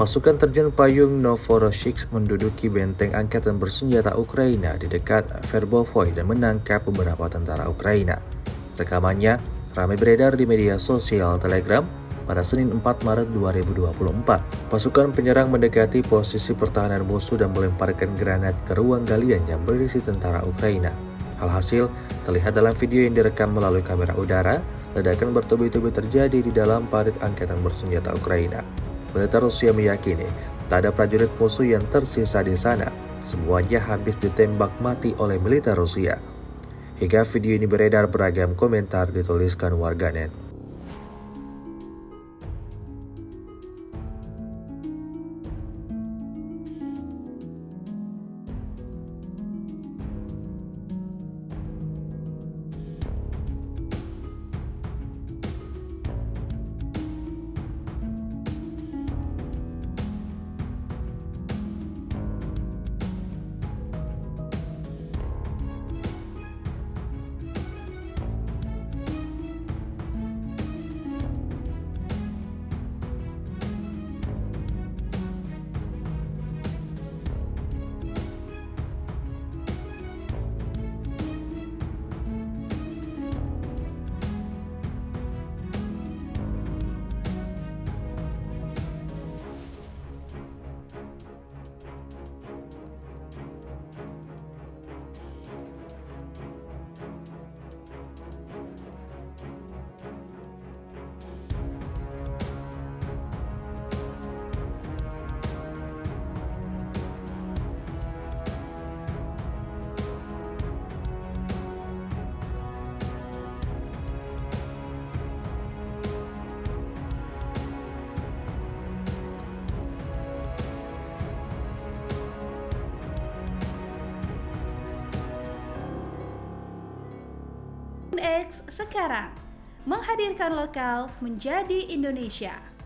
Pasukan terjun payung Novorossiysk menduduki benteng angkatan bersenjata Ukraina di dekat Verbovoy dan menangkap beberapa tentara Ukraina. Rekamannya ramai beredar di media sosial Telegram pada Senin 4 Maret 2024. Pasukan penyerang mendekati posisi pertahanan musuh dan melemparkan granat ke ruang galian yang berisi tentara Ukraina. Alhasil, terlihat dalam video yang direkam melalui kamera udara, ledakan bertubi-tubi terjadi di dalam parit angkatan bersenjata Ukraina. Militer Rusia meyakini tak ada prajurit musuh yang tersisa di sana. Semuanya habis ditembak mati oleh militer Rusia. Hingga video ini beredar, beragam komentar dituliskan warganet. X sekarang menghadirkan lokal menjadi Indonesia.